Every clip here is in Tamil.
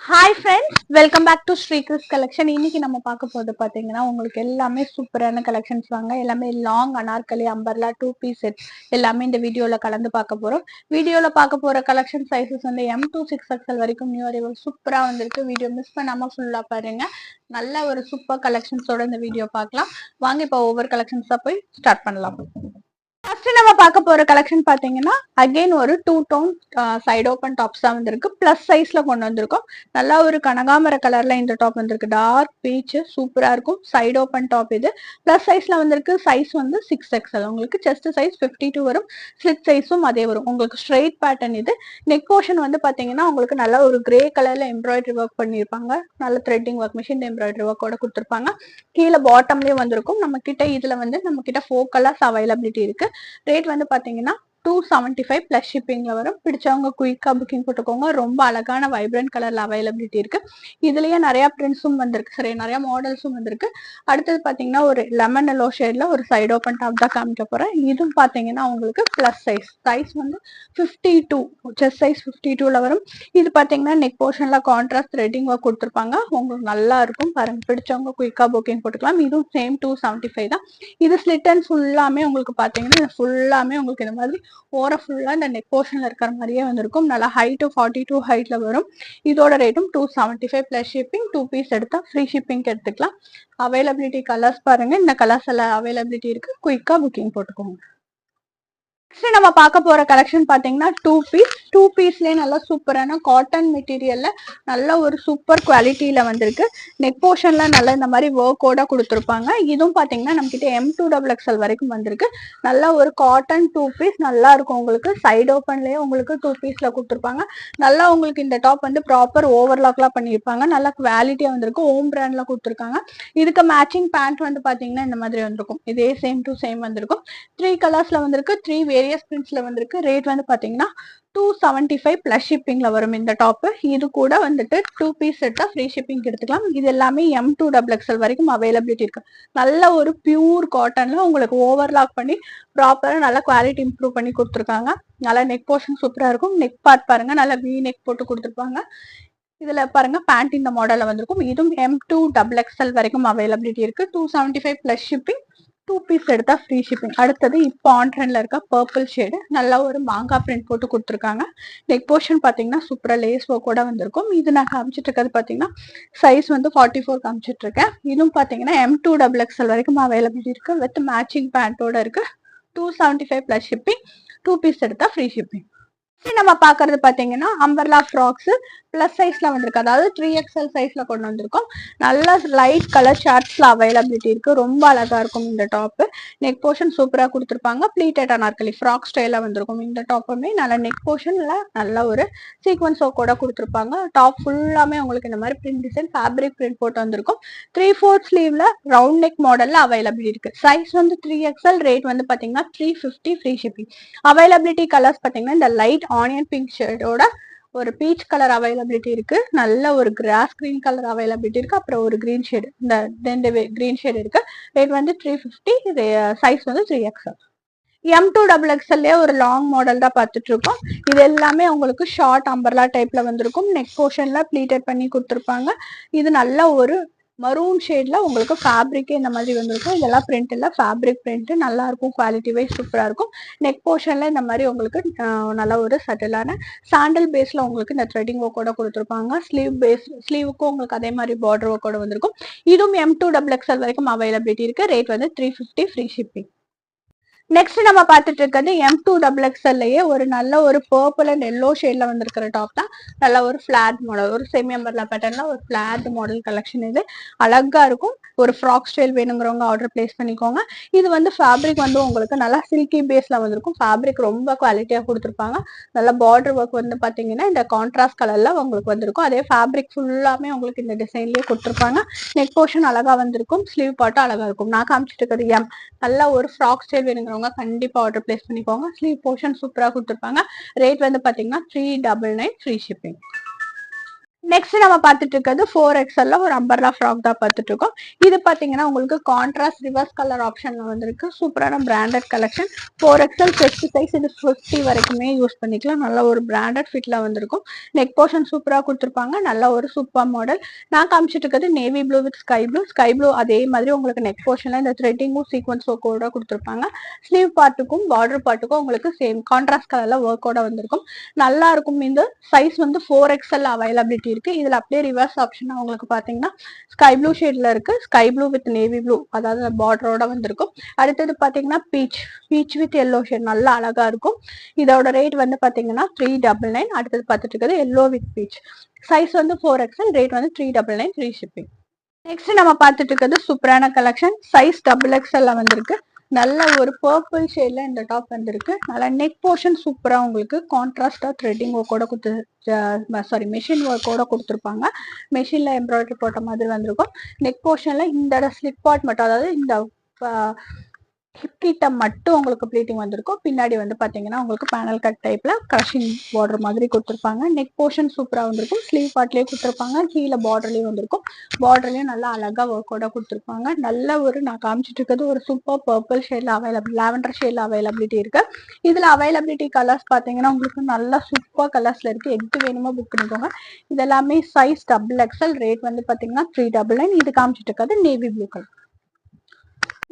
Hi friends, welcome back to Srikrish collection. இன்னைக்கு நம்ம பார்க்க போது பாத்தீங்கன்னா உங்களுக்கு எல்லாமே சூப்பரான கலெக்ஷன்ஸ் வாங்க. எல்லாமே long anarkali umbrella 2 piece set எல்லாமே இந்த வீடியோல கலந்து பார்க்க போறோம். வீடியோல பார்க்க போற கலெக்ஷன் சைஸஸ் வந்து M to 6XL வரைக்கும் நியூ அரைவல் சூப்பரா வந்திருக்கு. வீடியோ மிஸ் பண்ணாம ஃபுல்லா பாருங்க. நல்ல ஒரு சூப்பர் கலெக்ஷன்ஸோட இந்த வீடியோ பார்க்கலாம். வாங்க இப்போ ஒவ்வொரு கலெக்ஷன்ஸா போய் ஸ்டார்ட் பண்ணலாம். ஃபர்ஸ்ட் நம்ம பார்க்க போற கலெக்ஷன் பாத்தீங்கன்னா அகைன் ஒரு 2 டோன் சைடு ஓப்பன் டாப்ஸ் தான் வந்திருக்கு. பிளஸ் சைஸ்ல கொண்டு வந்திருக்கோம். நல்லா ஒரு கனகாமர கலர்ல இந்த டாப் வந்திருக்கு. டார்க் பீச் சூப்பரா இருக்கும். சைடு ஓப்பன் டாப் இது. பிளஸ் சைஸ்ல வந்திருக்கு. சைஸ் வந்து 6XL. உங்களுக்கு செஸ்ட் சைஸ் 52 வரும். ஸ்லிட் சைஸும் அதே வரும். உங்களுக்கு ஸ்ட்ரெயிட் பேட்டர்ன் இது. நெக் போர்ஷன் வந்து பாத்தீங்கன்னா உங்களுக்கு நல்ல ஒரு கிரே கலர்ல எம்ப்ராய்டரி ஒர்க் பண்ணிருப்பாங்க. நல்ல த்ரெட்டிங் ஒர்க் மிஷின் எம்ப்ராய்டரி ஒர்க்கோட கொடுத்துருப்பாங்க. கீழே பாட்டம்லயே வந்திருக்கும். நம்ம கிட்ட இதுல வந்து நம்ம கிட்ட 4 கலர்ஸ் அவைலபிலிட்டி இருக்கு. ரேட் வந்து பாத்தீங்கன்னா 275 பிளஸ் ஷிப்பிங்ல வரும். பிடிச்சவங்க குயிக்கா புக்கிங் போட்டுக்கோங்க. ரொம்ப அழகான வைப்ரண்ட் கலர்ல அவைலபிலிட்டி இருக்கு. இதுலயே நிறைய பிரிண்ட்ஸும் வந்திருக்கு. சரி, நிறைய மாடல்ஸும் வந்திருக்கு. அடுத்தது பாத்தீங்கன்னா ஒரு லெமன் எல்லோ ஷேட்ல ஒரு சைடு ஓப்பன் டாப் தான் காமிக்க போறேன். இதுவும் பாத்தீங்கன்னா உங்களுக்கு பிளஸ் சைஸ் வந்து 52, செஸ்ட் சைஸ் 52ல வரும். இது பாத்தீங்கன்னா நெக் போர்ஷன்ல கான்ட்ராஸ்ட் த்ரெட்டிங் ஒர்க் கொடுத்துருப்பாங்க. உங்களுக்கு நல்லா இருக்கும் பாருங்க. பிடிச்சவங்க குயிக்கா புக்கிங் போட்டுக்கலாம். இதுவும் சேம் 275 தான். இது ஸ்லிட் அண்ட் ஃபுல்லாமே உங்களுக்கு பாத்தீங்கன்னா ஃபுல்லாமே உங்களுக்கு இந்த மாதிரி ஓர ஃபுல்லா இந்த நெக் போர்ஷன்ல இருக்கிற மாதிரியே வந்திருக்கும். நல்லா ஹைட் 42 ஹைட்ல வரும். இதோட ரேட்டும் 275 பிளஸ் ஷிப்பிங். 2 பீஸ் எடுத்தா ஃப்ரீ ஷிப்பிங் எடுத்துக்கலாம். அவைலபிலிட்டி கலர்ஸ் பாருங்க. இந்த கலர்ஸ் எல்லாம் அவைலபிலிட்டி இருக்கு. குயிக்கா புக்கிங் போட்டுக்கோங்க. நெக்ஸ்ட் நம்ம பார்க்க போற கலெக்ஷன் பாத்தீங்கன்னா 2 பீஸ்லயே நல்லா சூப்பரான காட்டன் மெட்டீரியல்ல நல்ல ஒரு சூப்பர் குவாலிட்டியில வந்திருக்கு. நெக் போர்ஷன்ல நல்ல இந்த மாதிரி ஒர்க்கோட கொடுத்துருப்பாங்க. இதுவும் பாத்தீங்கன்னா நம்ம கிட்ட M2XXL வரைக்கும் வந்திருக்கு. நல்ல ஒரு காட்டன் 2 பீஸ் நல்லா இருக்கும். உங்களுக்கு சைடு ஓப்பன்லயே உங்களுக்கு 2 பீஸ்ல கொடுத்துருப்பாங்க. நல்லா உங்களுக்கு இந்த டாப் வந்து ப்ராப்பர் ஓவர்லாக்லாம் பண்ணிருப்பாங்க. நல்ல குவாலிட்டியா வந்திருக்கு. ஓம் பிராண்ட்ல கொடுத்துருக்காங்க. இதுக்கு மேட்சிங் பேண்ட் வந்து பாத்தீங்கன்னா இந்த மாதிரி வந்திருக்கும். இதே சேம் டு சேம் வந்திருக்கும். 3 கலர்ஸ்ல வந்திருக்கு. 3 வேரியஸ் பிரிண்ட்ஸ்ல வந்திருக்கு. ரேட் வந்து பாத்தீங்கன்னா 275 பிளஸ் ஷிப்பிங்ல வரும் இந்த டாப். இது கூட வந்துட்டு 2 பீஸ் எடுத்தா ஃப்ரீ ஷிப்பிங் எடுத்துக்கலாம். இது எல்லாமே M2XXL வரைக்கும் அவைலபிலிட்டி இருக்கு. நல்ல ஒரு பியூர் காட்டன்ல உங்களுக்கு ஓவர்லாக் பண்ணி ப்ராப்பரா நல்ல குவாலிட்டி இம்ப்ரூவ் பண்ணி கொடுத்துருக்காங்க. நல்லா நெக் போர்ஷன் சூப்பரா இருக்கும். நெக் பார்ட் பாருங்க, நல்லா வி நெக் போட்டு கொடுத்துருப்பாங்க. இதுல பாருங்க பேண்ட் இந்த மாடல்ல வந்திருக்கும். இதுவும் M2XXL வரைக்கும் அவைலபிலிட்டி இருக்கு. 275 பிளஸ் ஷிப்பிங். 2 பீஸ் எடுத்தா ஃப்ரீ ஷிப்பிங். அடுத்தது இப்போ ஆன் ட்ரெண்ட்ல இருக்க பர்பிள் ஷேடு நல்லா ஒரு மாங்காய் பிரிண்ட் போட்டு கொடுத்துருக்காங்க. நெக் போர்ஷன் பாத்தீங்கன்னா சூப்பரா லேஸ் ஒர்க்கோட வந்திருக்கும். இது நான் காமிச்சிட்டு இருக்கிறது பாத்தீங்கன்னா சைஸ் வந்து 44 காமிச்சிட்டு இருக்கேன். இதுவும் பாத்தீங்கன்னா M2XXL வரைக்கும் அவைலபிலிட்டி இருக்கு. வித் மேட்சிங் பேண்டோட இருக்கு. 275 பிளஸ் ஷிப்பிங். 2 பீஸ் எடுத்தா ஃப்ரீ ஷிப்பிங். நம்ம பாக்குறது பாத்தீங்கன்னா அம்பர்லா ஃப்ராக்ஸ் பிளஸ் சைஸ்ல வந்திருக்கு. அதாவது 3XL சைஸ்ல கொண்டு வந்திருக்கோம். நல்ல லைட் கலர் ஷார்ட்ஸ்ல அவைலபிலிட்டி இருக்கு. ரொம்ப அழகா இருக்கும் இந்த டாப். நெக் போர்ஷன் சூப்பரா கொடுத்துருப்பாங்க. பிளீட்டட் அனார்கலி ஃப்ராக் ஸ்டைல வந்திருக்கும். இந்த டாப்புமே நல்ல நெக் போர்ஷன்ல நல்ல ஒரு சீக்வன்ஸ் ஒர்க்கோட கொடுத்துருப்பாங்க. டாப் ஃபுல்லாமே உங்களுக்கு இந்த மாதிரி பிரிண்ட் டிசைன் ஃபேப்ரிக் பிரிண்ட் போட்டு வந்திருக்கும். 3/4 ஸ்லீவ்ல ரவுண்ட் நெக் மாடல்ல அவைலபிலிட்டி இருக்கு. சைஸ் வந்து 3XL. ரேட் வந்து பாத்தீங்கன்னா 350 ஃப்ரீ ஷிப்பிங். அவைலபிலிட்டி கலர்ஸ் பாத்தீங்கன்னா இந்த லைட் ஆனியன் பிங்க் ஷேடோட ஒரு பீச் கலர் அவைலபிலிட்டி இருக்கு. நல்ல ஒரு கிராஸ் கிரீன் கலர் அவைலபிலிட்டி இருக்கு. அப்புறம் ஒரு கிரீன் ஷேடு, இந்த 2 கிரீன் ஷேடு இருக்கு. ரேட் வந்து 350. சைஸ் வந்து 3XL. M2XXL ஒரு லாங் மாடல் தான் பார்த்துட்டு இருக்கோம். இது எல்லாமே உங்களுக்கு ஷார்ட் அம்பர்லா டைப்ல வந்திருக்கும். நெக் போர்ஷன்ல ப்ளீட்டட் பண்ணி கொடுத்துருப்பாங்க. இது நல்ல ஒரு மரூன் ஷேட்ல உங்களுக்கு ஃபேப்ரிக்கே இந்த மாதிரி வந்திருக்கும். இதெல்லாம் பிரிண்ட் இல்ல, ஃபேப்ரிக் பிரிண்ட். நல்லா இருக்கும். குவாலிட்டி வைஸ் சூப்பரா இருக்கும். நெக் போர்ஷன்ல இந்த மாதிரி உங்களுக்கு நல்ல ஒரு சட்டிலான சாண்டல் பேஸ்ல உங்களுக்கு இந்த த்ரெட்டிங் ஒர்க்கோட கொடுத்துருப்பாங்க. ஸ்லீவுக்கும் உங்களுக்கு அதே மாதிரி பார்டர் ஒர்க்கோட வந்திருக்கும். இதுவும் M2XXL வரைக்கும் அவைலபிலிட்டி இருக்கு. ரேட் வந்து 350 ஃப்ரீ ஷிப்பிங். நெக்ஸ்ட் நம்ம பார்த்துட்டு இருக்கிறது M2XXLலயே ஒரு நல்ல ஒரு பர்பிள் அண்ட் எல்லோ ஷேட்ல வந்திருக்கிற டாப் தான். நல்ல ஒரு பிளாட் மாடல், ஒரு செமி அம்பர்லா பேட்டர்ன்ல ஒரு பிளாட் மாடல் கலெக்ஷன். இது அழகா இருக்கும். ஒரு ஃப்ராக் ஸ்டைல் வேணுங்கிறவங்க ஆர்டர் பிளேஸ் பண்ணிக்கோங்க. இது வந்து ஃபேப்ரிக் வந்து உங்களுக்கு நல்லா சில்கி பேஸ்ல வந்திருக்கும். ஃபேப்ரிக் ரொம்ப குவாலிட்டியா கொடுத்துருப்பாங்க. நல்ல பார்டர் ஒர்க் வந்து பாத்தீங்கன்னா இந்த கான்ட்ராஸ்ட் கலர்ல உங்களுக்கு வந்திருக்கும். அதே ஃபேப்ரிக் ஃபுல்லாமே உங்களுக்கு இந்த டிசைன்லயே கொடுத்துருப்பாங்க. நெக் போர்ஷன் அழகா வந்திருக்கும். ஸ்லீவ் பாட்டும் அழகா இருக்கும். நான் காமிச்சிட்டு இருக்கிறது M. நல்ல ஒரு ஃப்ராக் ஸ்டைல் வேணுங்கிறவங்க கண்டிப்பா ஆர்டர் பிளேஸ் பண்ணிக்கோங்க. ஸ்லீவ் போர்ஷன் சூப்பரா கொடுத்துருப்பாங்க. ரேட் வந்து பாத்தீங்கன்னா 399 ஃப்ரீ ஷிப்பிங். நெக்ஸ்ட் நம்ம பார்த்துட்டு இருக்கிறது 4XL ஒரு அம்பர்லா ஃப்ராக் தான் பார்த்துட்டு இருக்கோம். இது பாத்தீங்கன்னா உங்களுக்கு கான்ட்ராஸ்ட் ரிவர்ஸ் கலர் ஆப்ஷன்ல வந்திருக்கு. சூப்பரான branded collection. 4XL chest size, இது 50 வரைக்குமே யூஸ் பண்ணிக்கலாம். நல்ல ஒரு பிராண்டட் ஃபிட்ல வந்திருக்கும். நெக் போர்ஷன் சூப்பரா கொடுத்துருப்பாங்க. நல்ல ஒரு சூப்பர் மாடல். நான் காமிச்சிட்டு இருக்கிறது navy blue with sky blue. Sky blue அதே மாதிரி உங்களுக்கு நெக் போர்ஷன்ல இந்த த்ரெட்டிங்கும் சீக்வன்ஸ் ஒர்க்கோட கொடுத்துருப்பாங்க. ஸ்லீவ் பார்ட்டுக்கும் பார்டர் பார்ட்டுக்கும் உங்களுக்கு சேம் கான்ட்ராஸ்ட் கலர்ல ஒர்க்கோட வந்திருக்கும். நல்லா இருக்கும். இந்த சைஸ் வந்து 4XL அவைலபிலிட்டி இருக்கு. இதுல அப்படியே ரிவர்ஸ் ஆப்ஷன் உங்களுக்கு பாத்தீங்கன்னா ஸ்கை ப்ளூ ஷேட்ல இருக்கு. Sky blue with navy blue, அதாவது பார்டரோட வந்திருக்கும். அடுத்தது பாத்தீங்கன்னா பீச் வித் எல்லோ ஷேட், நல்லா அழகா இருக்கும். இதோட ரேட் வந்து பாத்தீங்கன்னா 399. அடுத்தது பார்த்துட்டு இருக்கிறது எல்லோ வித் பீச். சைஸ் வந்து 4XL, ரேட் வந்து 399, ஃப்ரீ ஷிப்பிங். நெக்ஸ்ட் நம்ம பார்த்துட்டு இருக்கிறது சூப்பரான கலெக்ஷன். சைஸ் XXL வந்திருக்கு. நல்ல ஒரு பர்பிள் ஷேட்ல இந்த டாப் வந்திருக்கு. நல்லா நெக் போர்ஷன் சூப்பரா உங்களுக்கு கான்ட்ராஸ்டா த்ரெட்டிங் ஒர்க்கோட மெஷின் ஒர்க்கோட கொடுத்துருப்பாங்க. மெஷின்ல எம்ப்ராய்டரி போட்ட மாதிரி வந்திருக்கும். நெக் போர்ஷன்ல இந்த ஸ்லிப் பார்ட் மட்டும், அதாவது இந்த ஹிப் கிட்ட மட்டும் உங்களுக்கு ப்ளீட்டிங் வந்திருக்கும். பின்னாடி வந்து பாத்தீங்கன்னா உங்களுக்கு பேனல் கட் டைப்ல கிரஷிங் பார்டர் மாதிரி கொடுத்துருப்பாங்க. நெக் போர்ஷன் சூப்பரா வந்திருக்கும். ஸ்லீவ் பார்ட்லயே கொடுத்துருப்பாங்க. கீழே பார்டர்லயும் வந்திருக்கும். பார்டர்லயும் நல்லா அழகா ஒர்க்கோட கொடுத்துருப்பாங்க. நல்ல ஒரு நான் காமிச்சிட்டு இருக்கிறது ஒரு சூப்பர் பர்பிள் ஷேட்ல லாவெண்டர் ஷேட்ல அவைலபிலிட்டி இருக்கு. இதுல அவைலபிலிட்டி கலர்ஸ் பாத்தீங்கன்னா உங்களுக்கு நல்ல சூப்பர் கலர்ஸ்ல இருக்கு. எது வேணுமோ புக் பண்ணிக்கோங்க. இதெல்லாமே சைஸ் XXL, ரேட் வந்து பாத்தீங்கன்னா 399. இது காமிச்சிட்டு இருக்கிறது நேவி ப்ளூ கலர்.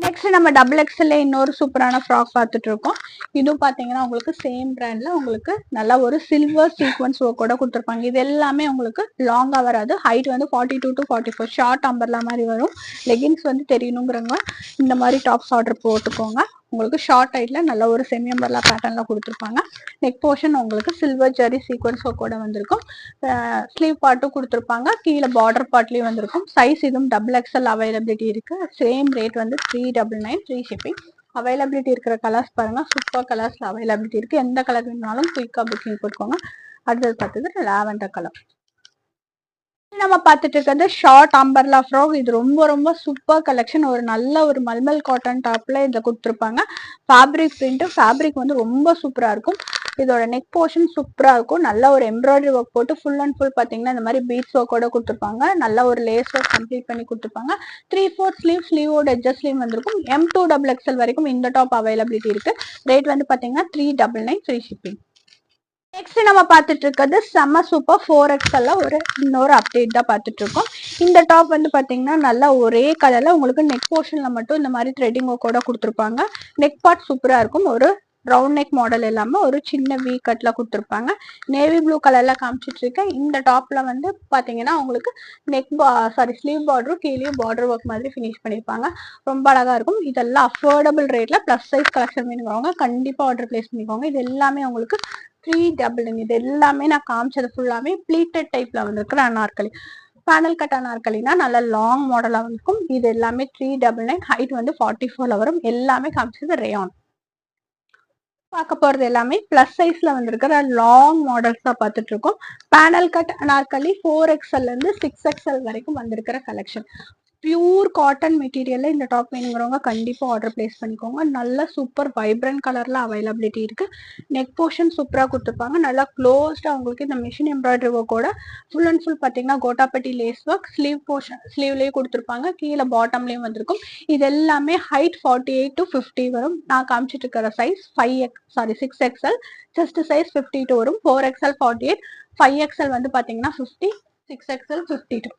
நெக்ஸ்ட் நம்ம XXL இன்னொரு சூப்பரான ஃப்ராக் பார்த்துட்டு இருக்கோம். இதுவும் பாத்தீங்கன்னா உங்களுக்கு சேம் பிராண்ட்ல உங்களுக்கு நல்ல ஒரு சில்வர் சீக்வன்ஸ் ஒர்க்கோட கொடுத்துருப்பாங்க. இது எல்லாமே உங்களுக்கு லாங்கா வராது. ஹைட் வந்து 42 to 44, ஷார்ட் அம்பர்லா மாதிரி வரும். லெகின்ஸ் வந்து தெரியணுங்கிறவங்க இந்த மாதிரி டாப்ஸ் ஆர்டர் போட்டுக்கோங்க. உங்களுக்கு ஷார்ட் ஹைட்ல நல்ல ஒரு செமி அம்பர்லா பேட்டர்ன்ல கொடுத்துருப்பாங்க. நெக் போர்ஷன் உங்களுக்கு சில்வர் ஜரி சீக்வன்ஸ் ஒர்க்கோட வந்திருக்கும். ஸ்லீவ் பார்ட்டும் கொடுத்துருப்பாங்க. கீழே பார்டர் பார்ட்லயும் வந்திருக்கும். சைஸ் இதுவும் XXL அவைலபிலிட்டி இருக்கு. சேம் ரேட் வந்து 399, ஃப்ரீ ஷிப்பிங். அவைலபிலிட்டி இருக்கிற கலர்ஸ் பாருங்க, சூப்பர் கலர்ஸ்ல அவைலபிலிட்டி இருக்கு. எந்த கலர் வேணாலும் குயிக்கா புக்கிங் போட்டுக்கோங்க. அடுத்தது பார்த்தது லாவெண்டர் கலர். நம்ம பார்த்துட்டு இருக்கிறது ஷார்ட் அம்பர்லா ஃப்ராக். இது ரொம்ப ரொம்ப சூப்பர் கலெக்ஷன். ஒரு நல்ல ஒரு மல்மல் காட்டன் டாப்ல இதை கொடுத்துருப்பாங்க. ஃபேப்ரிக் பிரிண்ட், ஃபேப்ரிக் வந்து ரொம்ப சூப்பரா இருக்கும். இதோட நெக் போர்ஷன் சூப்பரா இருக்கும். நல்ல ஒரு எம்ப்ராய்டரி ஒர்க் போட்டு ஃபுல் அண்ட் ஃபுல் பாத்தீங்கன்னா இந்த மாதிரி பீட்ஸ் ஒர்க்கோட கொடுத்துருப்பாங்க. நல்ல ஒரு லேஸ் ஒர்க் கம்ப்ளீட் பண்ணி கொடுத்துருப்பாங்க. 3/4 ஸ்லீவோட எட்ஜஸ் ஸ்லீவ் வந்திருக்கும். M2XXL வரைக்கும் இந்த டாப் அவைலபிலிட்டி இருக்கு. ரேட் வந்து பாத்தீங்கன்னா 399, ஃப்ரீ ஷிப்பிங். நெக்ஸ்ட் நம்ம பார்த்துட்டு இருக்கிறது செம்ம சூப்பர் 4XL ஒரு இன்னொரு அப்டேட் தான் பார்த்துட்டு இருக்கோம். இந்த டாப் வந்து பாத்தீங்கன்னா நல்லா ஒரே கலர்ல உங்களுக்கு நெக் போர்ஷன்ல மட்டும் இந்த மாதிரி த்ரெட்டிங் ஒர்க்கோட கொடுத்துருப்பாங்க. நெக் பார்ட் சூப்பரா இருக்கும். ஒரு ரவுண்ட் நெக் மாடல் இல்லாம ஒரு சின்ன வி கட்ல கொடுத்துருப்பாங்க. நேவி ப்ளூ கலர்ல காமிச்சிட்டு இருக்கேன். இந்த டாப்ல வந்து பாத்தீங்கன்னா உங்களுக்கு ஸ்லீவ் பார்டரும் கீழேயும் பார்டர் ஒர்க் மாதிரி ஃபினிஷ் பண்ணிருப்பாங்க. ரொம்ப அழகா இருக்கும். இதெல்லாம் அஃபோர்டபுள் ரேட்ல பிளஸ் சைஸ் கலெக்ஷன் வேணுங்கிறவங்க கண்டிப்பா ஆர்டர் பிளேஸ் பண்ணிக்கோங்க. இது எல்லாமே உங்களுக்கு 399. இது எல்லாமே நான் காமிச்சது ஃபுல்லாமே ப்ளீட்டட் டைப்ல வந்திருக்கிற அனார்கலி. பேனல் கட் அனார்கலினா நல்ல லாங் மாடலா இருக்கும். இது எல்லாமே 399. ஹைட் வந்து 44 வரும். எல்லாமே காமிச்சது ரேயான். பார்க்க போறது எல்லாமே பிளஸ் சைஸ்ல வந்திருக்கிற லாங் மாடல்ஸ் தான் பார்த்துட்டு இருக்கோம். பேனல் கட் அனார்கலி 4XL இருந்து 6XL வரைக்கும் வந்திருக்கிற கலெக்ஷன். பியூர் காட்டன் மெட்டீரியல்ல இந்த டாப் வேணுங்கிறவங்க கண்டிப்பா ஆர்டர் பிளேஸ் பண்ணிக்கோங்க. நல்ல சூப்பர் வைப்ரண்ட் கலர்ல அவைலபிலிட்டி இருக்கு. நெக் போர்ஷன் சூப்பரா கொடுத்துருப்பாங்க. நல்லா க்ளோஸ்டா உங்களுக்கு இந்த மிஷின் எம்ப்ராய்டரி ஒர்க்கோட ஃபுல் அண்ட் ஃபுல் பாத்தீங்கன்னா கோட்டாப்பட்டி லேஸ் ஒர்க். ஸ்லீவ் போர்ஷன் ஸ்லீவ்லயே கொடுத்துருப்பாங்க. கீழே பாட்டம்லயும் வந்திருக்கும். இது எல்லாமே ஹைட் 48 to 50 வரும். நான் காமிச்சிட்டு இருக்கிற சைஸ் 6XL. செஸ்ட் சைஸ் 52 வரும். 4XL 48, 5XL வந்து பாத்தீங்கன்னா 50, 6XL 52.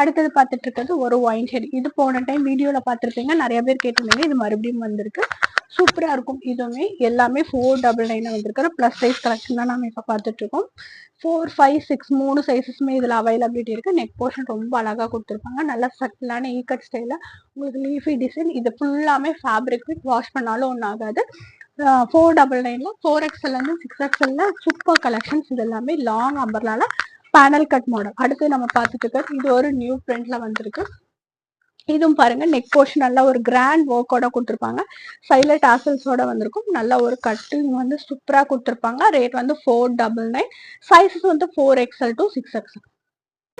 அடுத்தது பார்த்துட்டு இருக்கிறது ஒரு ஒயின் ஷேட். இது போன டைம் வீடியோல பார்த்துருப்பீங்க, நிறைய பேர் கேட்டிருந்தீங்க. இது மறுபடியும் வந்திருக்கு. சூப்பரா இருக்கும். இதுவுமே எல்லாமே 499 வந்திருக்கிற பிளஸ் சைஸ் கலெக்ஷன் தான் நம்ம இப்ப பார்த்துட்டு இருக்கோம். 4, 5, 6 3 சைசஸ்மே இதுல அவைலபிலிட்டி இருக்கு. நெக் போர்ஷன் ரொம்ப அழகா கொடுத்துருப்பாங்க. நல்ல சட்டிலான ஈகட் ஸ்டைல உங்களுக்கு லீஃபி டிசைன். இது ஃபுல்லாமே ஃபேப்ரிக் வித் வாஷ் பண்ணாலும் ஒன்றும் ஆகாது. 499ல 4XL இருந்து 6XL சூப்பர் கலெக்ஷன்ஸ். இது எல்லாமே லாங் அம்பர்லால பேனல் கட் மாடல். அடுத்து நம்ம பார்த்துட்டு இருக்க இது ஒரு நியூ பிரிண்ட்ல வந்திருக்கு. இதுவும் பாருங்க நெக் போர்ஷன் நல்ல ஒரு கிராண்ட் ஒர்க்கோட கொடுத்துருப்பாங்க. சைட்ல டாசல்ஸோட வந்திருக்கும். நல்ல ஒரு கட்டிங் வந்து சூப்பரா கொடுத்துருப்பாங்க. ரேட் வந்து 499. சைஸஸ் வந்து 4XL to 6XL.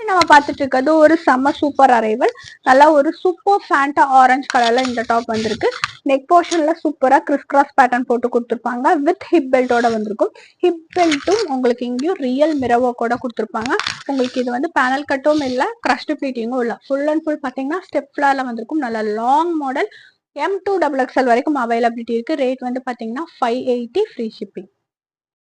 நம்ம பார்த்துட்டு இருக்கிறது ஒரு செம்ம சூப்பர் அரைவல். நல்லா ஒரு சூப்பர் ஃபேண்டா ஆரஞ்சு கலர்ல இந்த டாப் வந்திருக்கு. நெக் போர்ஷன்ல சூப்பரா கிறிஸ் கிராஸ் பேட்டர்ன் போட்டு கொடுத்துருப்பாங்க. வித் ஹிப் பெல்ட்டோட வந்திருக்கும். ஹிப் பெல்ட்டும் உங்களுக்கு இங்கேயும் ரியல் மிரர் ஒர்க்கோட கொடுத்துருப்பாங்க. உங்களுக்கு இது வந்து பேனல் கட்டும் இல்லை, கிரஷ்டு ஃபிட்டிங்கும் இல்லை. ஃபுல் அண்ட் ஃபுல் பார்த்தீங்கன்னா ஸ்டெப் ஃபிளார்ல வந்திருக்கும். நல்ல லாங் மாடல். M2XXL வரைக்கும் அவைலபிலிட்டி இருக்கு. ரேட் வந்து பார்த்தீங்கன்னா 580 ஃப்ரீ ஷிப்பிங்.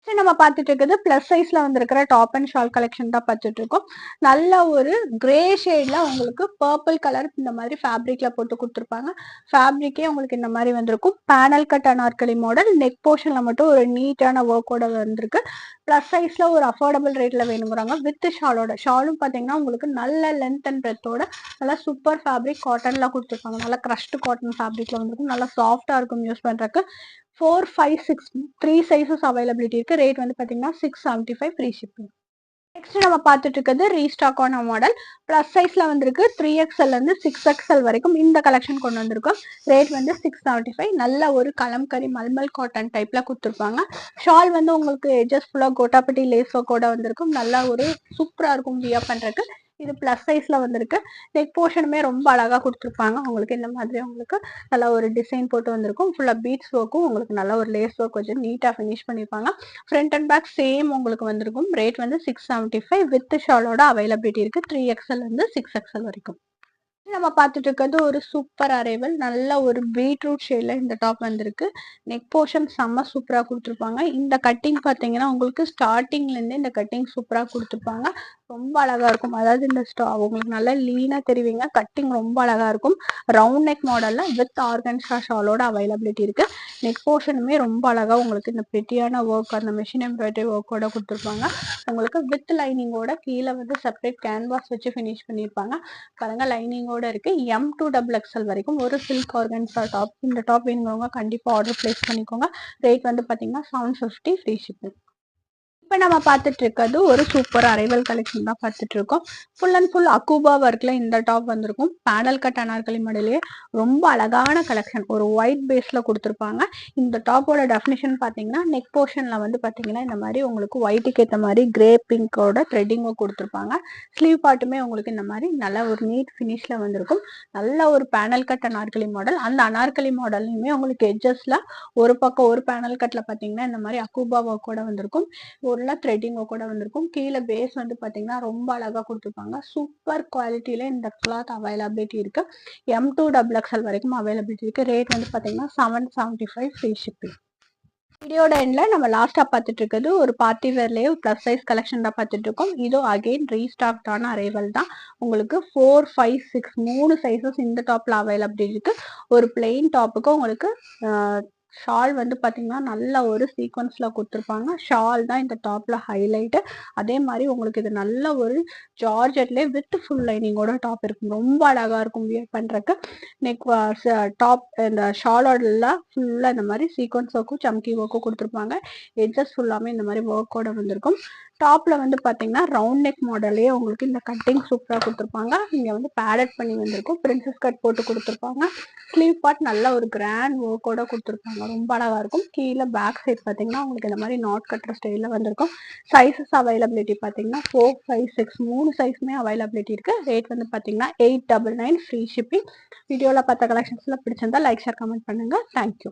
நம்ம பார்த்துட்டு இருக்கிறது பிளஸ் சைஸ்ல வந்திருக்கிற டாப் அண்ட் ஷால் கலெக்ஷன் தான் பார்த்துட்டு இருக்கோம். நல்ல ஒரு கிரே ஷேட்ல உங்களுக்கு பர்பிள் கலர் இந்த மாதிரி ஃபேப்ரிக்ல போட்டு கொடுத்துருப்பாங்க. ஃபேப்ரிக்கே உங்களுக்கு இந்த மாதிரி வந்திருக்கும். Panel cut anarkali model. Neck போர்ஷன்ல மட்டும் ஒரு நீட்டான ஒர்க்கோட வந்திருக்கு. பிளஸ் சைஸ்ல ஒரு அஃபோர்டபுள் ரேட்ல வேணுங்கிறாங்க. வித் ஷாலோட. ஷாலும் பார்த்தீங்கன்னா உங்களுக்கு நல்ல லென்த் அண்ட் பிரெத்தோட நல்லா சூப்பர் ஃபேப்ரிக் காட்டன்ல கொடுத்துருப்பாங்க. நல்லா கிரஷ்டு காட்டன் ஃபேப்ரிக்ல வந்திருக்கும். நல்லா சாஃப்டா இருக்கும் யூஸ் பண்றதுக்கு. 4, 5, 6 3 சைஸஸ் அவைலபிலிட்டி இருக்கு. ரேட் வந்து பாத்தீங்கன்னா 675 ஃப்ரீ ஷிப்பிங். நெக்ஸ்ட் நம்ம பார்த்துட்டு இருக்கிறது ரீஸ்டாக் ஆன மாடல். பிளஸ் சைஸ்ல வந்திருக்கு. 3XL இருந்து 6XL வரைக்கும் இந்த கலெக்ஷன் கொண்டு வந்திருக்கோம். ரேட் வந்து 675. நல்ல ஒரு கலம்கரி மல்மல் காட்டன் டைப்ல கொடுத்துருப்பாங்க. ஷால் வந்து உங்களுக்கு எஜஸ் ஃபுல்லா கோட்டாப்பட்டி லேஸ் ஒர்க்கோட வந்திருக்கும். நல்லா ஒரு சூப்பரா இருக்கும் வியர் பண்றதுக்கு. இது பிளஸ் சைஸ்ல வந்திருக்கு. நெக் போர்ஷனுமே ரொம்ப அழகா கொடுத்துருப்பாங்க. உங்களுக்கு இந்த மாதிரி உங்களுக்கு நல்லா ஒரு டிசைன் போட்டு வந்திருக்கும். ஃபுல்லா பீட்ஸ் ஒர்க்கும் உங்களுக்கு நல்ல ஒரு லேஸ் ஒர்க் வச்சு நீட்டா ஃபினிஷ் பண்ணிருப்பாங்க. ஃப்ரண்ட் அண்ட் பேக் சேம் உங்களுக்கு வந்திருக்கும். ரேட் வந்து 675 வித் ஷாலோட அவைலபிலிட்டி இருக்கு. 3XL இருந்து 6XL வரைக்கும். நம்ம பார்த்துட்டு இருக்கிறது ஒரு சூப்பர் அரைவல். நல்ல ஒரு பீட்ரூட் ஷேட்ல இந்த டாப் வந்திருக்கு. நெக் போர்ஷன் செம்ம சூப்பரா கொடுத்துருப்பாங்க. இந்த கட்டிங் பார்த்தீங்கன்னா உங்களுக்கு ஸ்டார்டிங்ல இருந்தே இந்த கட்டிங் சூப்பரா கொடுத்துருப்பாங்க. ரொம்ப அழகா இருக்கும். அதாவது இந்த உங்களுக்கு நல்லா லீனா தெரிவிங்க. கட்டிங் ரொம்ப அழகா இருக்கும். ரவுண்ட் நெக் மாடல்ல வித் ஆர்கன்ஷா ஷாலோட அவைலபிலிட்டி இருக்கு. நெக் போர்ஷனுமே ரொம்ப அழகா உங்களுக்கு இந்த பெட்டியான ஒர்க் அந்த மிஷின் எம்ப்ராய்டரி ஒர்க்கோட கொடுத்துருப்பாங்க. உங்களுக்கு வித் லைனிங்கோட கீழே வந்து செப்பரேட் கேன்வாஸ் வச்சு ஃபினிஷ் பண்ணியிருப்பாங்க. பாருங்க லைனிங்கோட இருக்கு. M2XXL வரைக்கும் ஒரு சில்க் ஆர்கன்ஸா டாப். இந்த டாப் வேணுங்கிறவங்க கண்டிப்பா ஆர்டர் பிளேஸ் பண்ணிக்கோங்க. ரேட் வந்து பாத்தீங்கன்னா 750 ஃப்ரீ ஷிப்பிங். இப்ப நம்ம பார்த்துட்டு இருக்கிறது ஒரு சூப்பர் அரைவல் கலெக்ஷன் தான் பார்த்துட்டு இருக்கோம். ஃபுல் அண்ட் ஃபுல் அக்கூபா ஒர்க்ல இந்த டாப் வந்திருக்கும். பேனல் கட் அனார்கலி மாடலே ரொம்ப அழகான கலெக்ஷன். ஒரு ஒயிட் பேஸ்ல கொடுத்துருப்பாங்க. இந்த டாப்போட டெஃபினிஷன் பாத்தீங்கன்னா நெக் போர்ஷன்ல வந்து பாத்தீங்கன்னா இந்த மாதிரி உங்களுக்கு ஒயிட்டுக்கு ஏற்ற மாதிரி கிரே பிங்கோட த்ரெட்டிங்கும் கொடுத்துருப்பாங்க. ஸ்லீவ் பார்ட்டுமே உங்களுக்கு இந்த மாதிரி நல்ல ஒரு நீட் ஃபினிஷ்ல வந்திருக்கும். நல்ல ஒரு பேனல் கட் அனார்கலி மாடல். அந்த அனார்கலி மாடல்லையுமே உங்களுக்கு எட்ஜஸ்ல ஒரு பக்கம் ஒரு பேனல் கட்ல பாத்தீங்கன்னா இந்த மாதிரி அக்கூபா ஒர்க்கோட வந்திருக்கும். ஒரு த்ரெட்டிங் கூட வந்திருக்கும். கீழே பேஸ் வந்து பாத்தீங்கன்னா ரொம்ப அழகா கொடுத்துருப்பாங்க. சூப்பர் குவாலிட்டியில இந்த கிளாத் அவைலபிலிட்டி இருக்கு. M2XXL வரைக்கும் அவைலபிலிட்டி இருக்கு. ரேட் வந்து பாத்தீங்கன்னா 775 ஃப்ரீ ஷிப்பிங். வீடியோட எண்ட்ல நம்ம லாஸ்டா பார்த்துட்டு இருக்கிறது ஒரு பார்ட்டி வேர்லயே பிளஸ் சைஸ் கலெக்ஷன் தான் பார்த்துட்டு இருக்கோம். இதோ அகைன் ரீஸ்டாக் ஆன அரைவல் தான். உங்களுக்கு 4, 5, 6 3 சைசஸ் இந்த டாப்ல அவைலபிலிட்டி இருக்கு. ஒரு பிளெயின் டாப்புக்கு உங்களுக்கு ஷால் வந்து பாத்தீங்கன்னா நல்ல ஒரு சீக்வன்ஸ்ல கொடுத்துருப்பாங்க. ஷால் தான் இந்த டாப்ல ஹைலைட். அதே மாதிரி உங்களுக்கு இது நல்ல ஒரு ஜார்ஜெட்லேயே வித் ஃபுல் லைனிங்கோட டாப் இருக்கும். ரொம்ப அழகா இருக்கும் வியர் பண்றதுக்கு. நெக் டாப் இந்த ஷாலோட ஃபுல்லா இந்த மாதிரி சீக்வன்ஸ் ஒர்க்கும் சம்கி ஒர்க்கும் கொடுத்துருப்பாங்க. எட்ஜஸ் ஃபுல்லாமே இந்த மாதிரி ஒர்க்கோட வந்திருக்கும். டாப்ல வந்து பாத்தீங்கன்னா ரவுண்ட் நெக் மாடல்லே உங்களுக்கு இந்த கட்டிங் சூப்பரா கொடுத்துருப்பாங்க. இங்க வந்து பேடட் பண்ணி வந்திருக்கும். பிரின்சஸ் கட் போட்டு கொடுத்துருப்பாங்க. ஸ்லீவ் பார்ட் நல்ல ஒரு கிராண்ட் ஒர்க்கோட கொடுத்துருப்பாங்க. ரொம்ப அழகா இருக்கும். கீழே பேக் சைட் பாத்தீங்கன்னா உங்களுக்கு இந்த மாதிரி நாட் கட்டுற ஸ்டைல வந்திருக்கும். சைசஸ் அவைலபிலிட்டி பாத்தீங்கன்னா 4, 5, 6 3 சைஸ்மே அவைலபிலிட்டி இருக்கு. ரேட் வந்து பாத்தீங்கன்னா 899 ஃப்ரீ ஷிப்பிங். வீடியோல பார்த்த கலெக்ஷன்ஸ்ல பிடிச்சிருந்தா லைக் ஷேர் கமெண்ட் பண்ணுங்க. தேங்க்யூ.